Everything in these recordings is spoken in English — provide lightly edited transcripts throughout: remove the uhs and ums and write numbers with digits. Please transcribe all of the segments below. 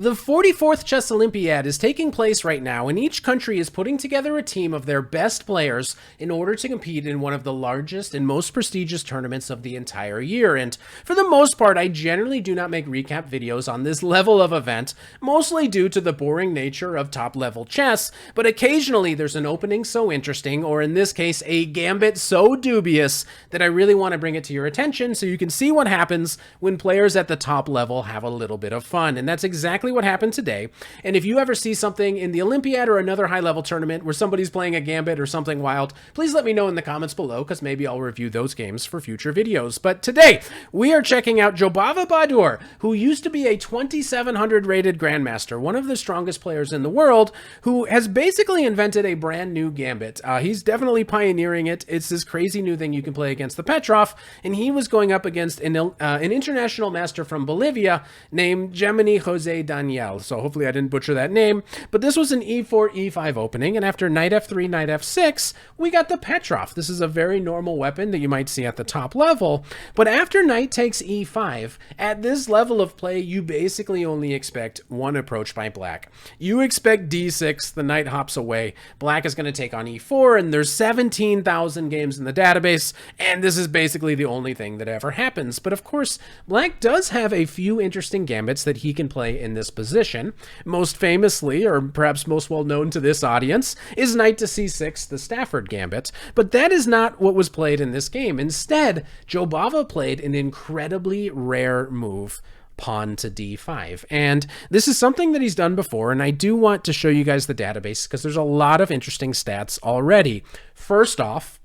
The 44th Chess Olympiad is taking place right now, and each country is putting together a team of their best players in order to compete in one of the largest and most prestigious tournaments of the entire year. And for the most part, I generally do not make recap videos on this level of event, mostly due to the boring nature of top-level chess, but occasionally there's an opening so interesting, or in this case, a gambit so dubious, that I really want to bring it to your attention so you can see what happens when players at the top level have a little bit of fun. And that's exactly what happened today. And if you ever see something in the Olympiad or another high-level tournament where somebody's playing a gambit or something wild, please let me know in the comments below, because maybe I'll review those games for future videos. But today, we are checking out Jobava Baadur, who used to be a 2700 rated grandmaster, one of the strongest players in the world, who has basically invented a brand new gambit. He's definitely pioneering it. It's this crazy new thing you can play against the Petroff, and he was going up against an international master from Bolivia named Gemini Jose Daniel. So hopefully I didn't butcher that name, but this was an e4, e5 opening, and after knight f3, knight f6, we got the Petroff. This is a very normal weapon that you might see at the top level, but after knight takes e5, at this level of play, you basically only expect one approach by black. You expect d6, the knight hops away, black is going to take on e4, and there's 17,000 games in the database, and this is basically the only thing that ever happens. But of course, black does have a few interesting gambits that he can play in this position. Most famously, or perhaps most well known to this audience, is knight to c6, the Stafford Gambit, but that is not what was played in this game. Instead, Jobava played an incredibly rare move, pawn to d5. And this is something that he's done before, and I do want to show you guys the database because there's a lot of interesting stats already. First off,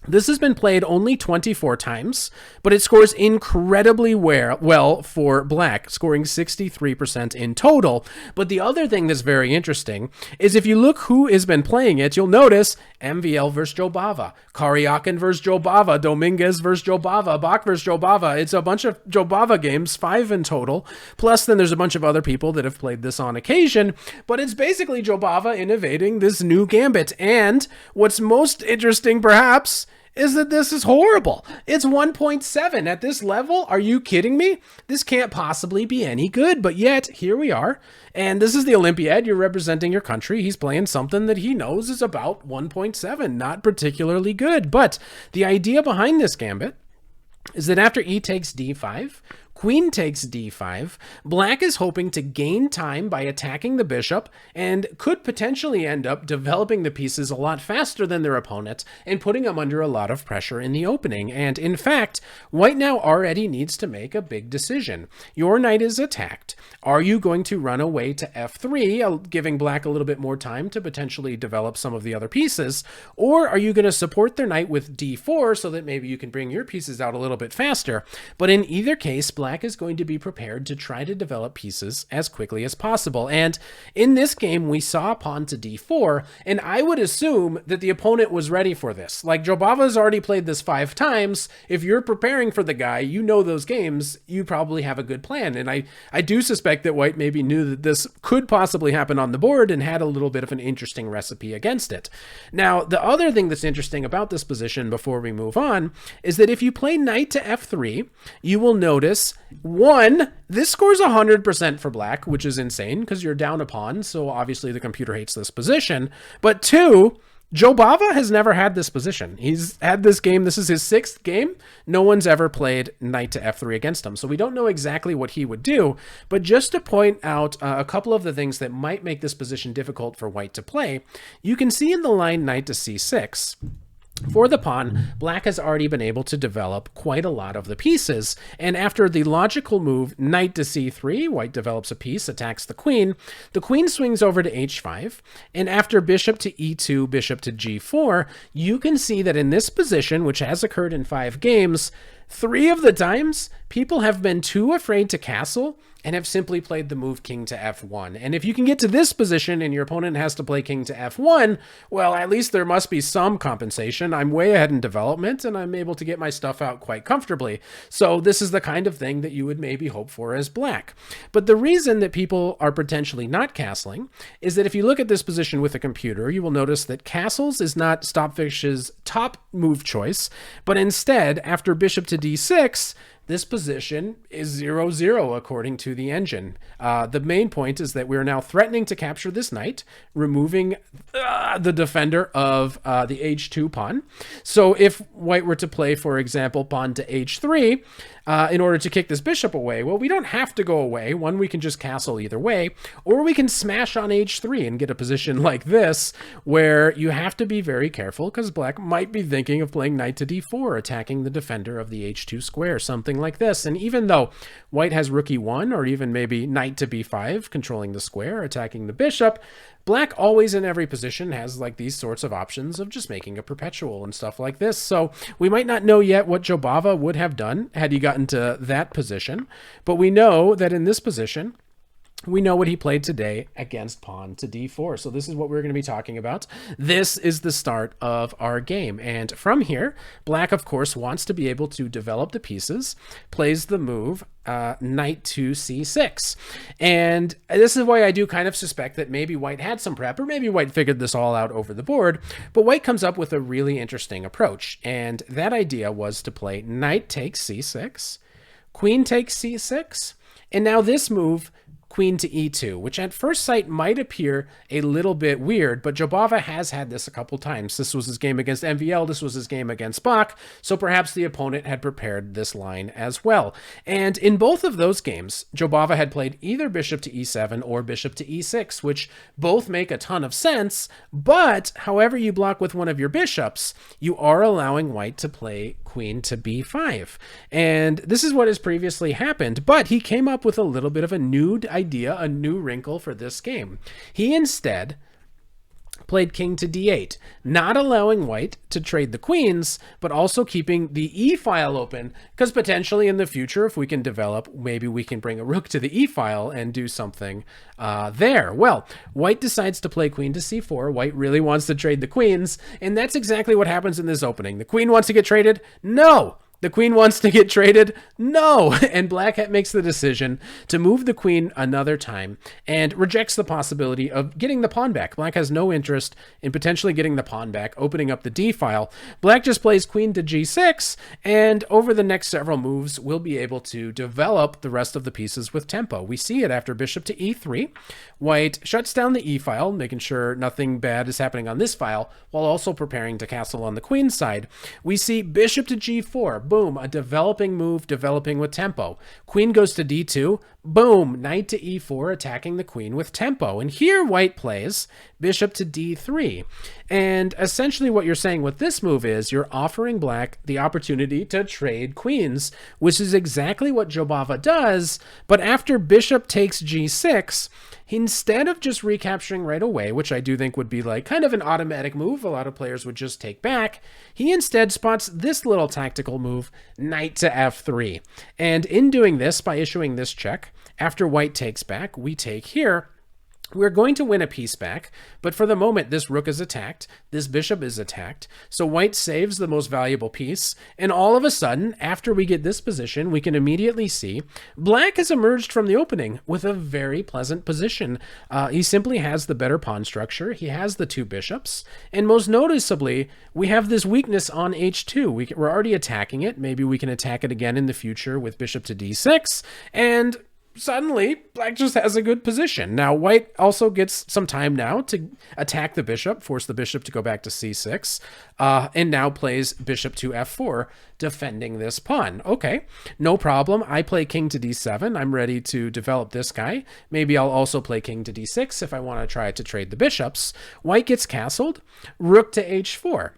this has been played only 24 times, but it scores incredibly well for black, scoring 63% in total. But the other thing that's very interesting is if you look who has been playing it, you'll notice MVL versus Jobava, Karyakin versus Jobava, Dominguez versus Jobava, Bach versus Jobava. It's a bunch of Jobava games, 5 in total. Plus, then there's a bunch of other people that have played this on occasion, but it's basically Jobava innovating this new gambit. And what's most interesting, perhaps, is that this is horrible. It's 1.7 at this level. Are you kidding me? This can't possibly be any good, but yet here we are. And this is the Olympiad. You're representing your country. He's playing something that he knows is about 1.7, not particularly good. But the idea behind this gambit is that after e takes d5, queen takes d5, black is hoping to gain time by attacking the bishop and could potentially end up developing the pieces a lot faster than their opponent and putting them under a lot of pressure in the opening. And in fact, white now already needs to make a big decision. Your knight is attacked. Are you going to run away to f3, giving black a little bit more time to potentially develop some of the other pieces? Or are you going to support their knight with d4 so that maybe you can bring your pieces out a little bit faster? But in either case, black is going to be prepared to try to develop pieces as quickly as possible. And in this game, we saw pawn to d4, and I would assume that the opponent was ready for this. Like, Jobava's already played this 5 times. If you're preparing for the guy, you know those games, you probably have a good plan. And I do suspect that white maybe knew that this could possibly happen on the board and had a little bit of an interesting recipe against it. Now, the other thing that's interesting about this position before we move on is that if you play knight to f3, you will notice, one, this scores 100% for black, which is insane because you're down a pawn, so obviously the computer hates this position. But two, Jobava has never had this position. He's had this game. This is his 6th game. No one's ever played knight to f3 against him, so we don't know exactly what he would do. But just to point out a couple of the things that might make this position difficult for white to play, you can see in the line knight to c6, for the pawn, black has already been able to develop quite a lot of the pieces, and after the logical move knight to c3, white develops a piece, attacks the queen swings over to h5, and after bishop to e2, bishop to g4, you can see that in this position, which has occurred in 5 games, 3 of the times, people have been too afraid to castle and have simply played the move king to f1. And if you can get to this position and your opponent has to play king to f1, well, at least there must be some compensation. I'm way ahead in development and I'm able to get my stuff out quite comfortably. So this is the kind of thing that you would maybe hope for as black. But the reason that people are potentially not castling is that if you look at this position with a computer, you will notice that castles is not Stockfish's top move choice, but instead, after bishop to d6, this position is 0-0 according to the engine. The main point is that we're now threatening to capture this knight, removing the defender of the h2 pawn. So if white were to play, for example, pawn to h3, in order to kick this bishop away, well, we don't have to go away. One, we can just castle either way, or we can smash on h3 and get a position like this, where you have to be very careful because black might be thinking of playing knight to d4, attacking the defender of the h2 square, something like this. And even though white has rook e1, or even maybe knight to b5, controlling the square, attacking the bishop, black always in every position has like these sorts of options of just making a perpetual and stuff like this. So we might not know yet what Jobava would have done had he gotten to that position, but we know that in this position, we know what he played today against pawn to d4. So this is what we're going to be talking about. This is the start of our game. And from here, black, of course, wants to be able to develop the pieces, plays the move knight to c6. And this is why I do kind of suspect that maybe white had some prep, or maybe white figured this all out over the board. But white comes up with a really interesting approach. And that idea was to play knight takes c6, queen takes c6, and now this move, queen to e2, which at first sight might appear a little bit weird, but Jobava has had this a couple times. This was his game against MVL, this was his game against Bach, so perhaps the opponent had prepared this line as well. And in both of those games, Jobava had played either bishop to e7 or bishop to e6, which both make a ton of sense, but however you block with one of your bishops, you are allowing white to play queen to b5. And this is what has previously happened, but he came up with a little bit of a new idea, a new wrinkle for this game. He instead played king to d8, not allowing white to trade the queens, but also keeping the e file open, because potentially in the future, if we can develop, maybe we can bring a rook to the e file and do something there. Well, white decides to play queen to c4. White really wants to trade the queens, and that's exactly what happens in this opening. The queen wants to get traded? No! The queen wants to get traded? No! And black makes the decision to move the queen another time and rejects the possibility of getting the pawn back. Black has no interest in potentially getting the pawn back, opening up the d file. Black just plays queen to g6, and over the next several moves, we'll be able to develop the rest of the pieces with tempo. We see it after bishop to e3. White shuts down the e file, making sure nothing bad is happening on this file, while also preparing to castle on the queen side. We see bishop to g4. Boom, a developing move, developing with tempo. Queen goes to d2. Boom, knight to e4, attacking the queen with tempo. And here white plays bishop to d3. And essentially what you're saying with this move is you're offering black the opportunity to trade queens, which is exactly what Jobava does. But after bishop takes g6, instead of just recapturing right away, which I do think would be like kind of an automatic move, a lot of players would just take back, he instead spots this little tactical move, knight to f3. And in doing this, by issuing this check, after white takes back, we take here. We're going to win a piece back, but for the moment, this rook is attacked, this bishop is attacked, so white saves the most valuable piece, and all of a sudden, after we get this position, we can immediately see black has emerged from the opening with a very pleasant position. He simply has the better pawn structure, he has the two bishops, and most noticeably, we have this weakness on h2. We're already attacking it, maybe we can attack it again in the future with bishop to d6, and suddenly, black just has a good position. Now, white also gets some time now to attack the bishop, force the bishop to go back to c6, and now plays bishop to f4, defending this pawn. Okay, no problem. I play king to d7. I'm ready to develop this guy. Maybe I'll also play king to d6 if I want to try to trade the bishops. White gets castled, rook to h4.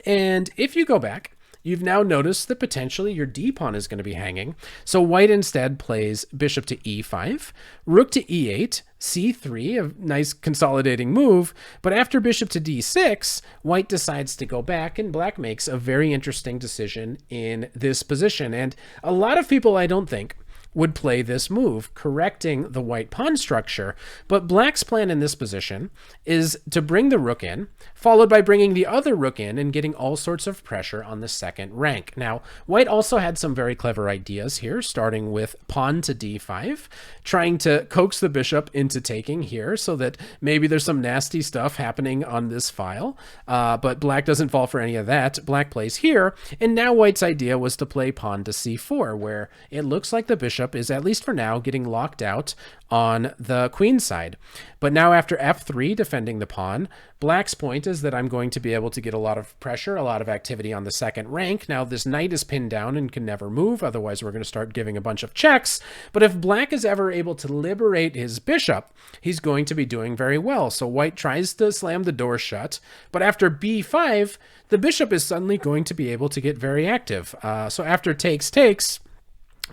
And if you go back, you've now noticed that potentially your d-pawn is going to be hanging. So white instead plays bishop to e5, rook to e8, c3, a nice consolidating move. But after bishop to d6, white decides to go back, and black makes a very interesting decision in this position. And a lot of people, I don't think, would play this move, correcting the white pawn structure. But black's plan in this position is to bring the rook in, followed by bringing the other rook in and getting all sorts of pressure on the second rank. Now, white also had some very clever ideas here, starting with pawn to d5, trying to coax the bishop into taking here so that maybe there's some nasty stuff happening on this file. But black doesn't fall for any of that. Black plays here, and now white's idea was to play pawn to c4, where it looks like the bishop is, at least for now, getting locked out on the queen side. But now after f3, defending the pawn, black's point is that I'm going to be able to get a lot of pressure, a lot of activity on the second rank. Now this knight is pinned down and can never move, otherwise we're going to start giving a bunch of checks. But if black is ever able to liberate his bishop, he's going to be doing very well. So white tries to slam the door shut, but after b5, the bishop is suddenly going to be able to get very active. So after takes,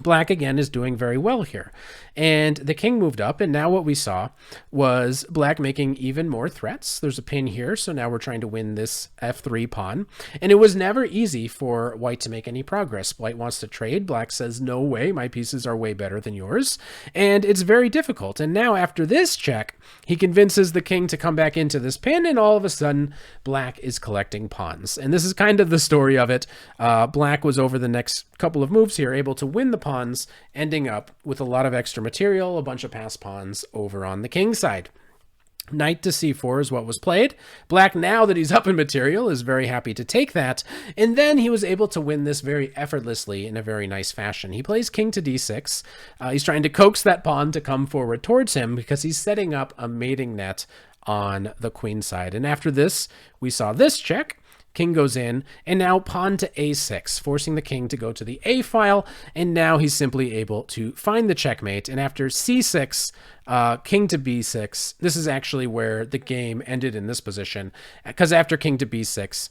black again is doing very well here. And the king moved up, and now what we saw was black making even more threats. There's a pin here, so now we're trying to win this f3 pawn. And it was never easy for white to make any progress. White wants to trade. Black says, no way, my pieces are way better than yours. And it's very difficult. And now after this check, he convinces the king to come back into this pin, and all of a sudden, black is collecting pawns. And this is kind of the story of it. Black was, over the next couple of moves here, able to win the pawns, ending up with a lot of extra material, a bunch of passed pawns over on the king side. Knight to c4 is what was played. Black, now that he's up in material, is very happy to take that, and then he was able to win this very effortlessly in a very nice fashion. He plays king to d6. He's trying to coax that pawn to come forward towards him because he's setting up a mating net on the queen side. And after this, we saw this check. King goes in, and now pawn to a6, forcing the king to go to the a file, and now he's simply able to find the checkmate. And after c6, king to b6, this is actually where the game ended in this position, because after king to b6,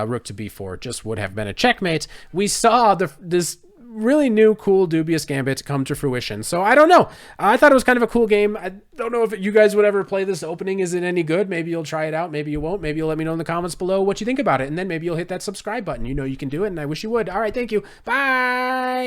rook to b4 just would have been a checkmate. We saw this really new, cool, dubious gambit come to fruition. So I don't know. I thought it was kind of a cool game. I don't know if you guys would ever play this opening. Is it any good? Maybe you'll try it out. Maybe you won't. Maybe you'll let me know in the comments below what you think about it. And then maybe you'll hit that subscribe button. You know you can do it, and I wish you would. All right, thank you. Bye.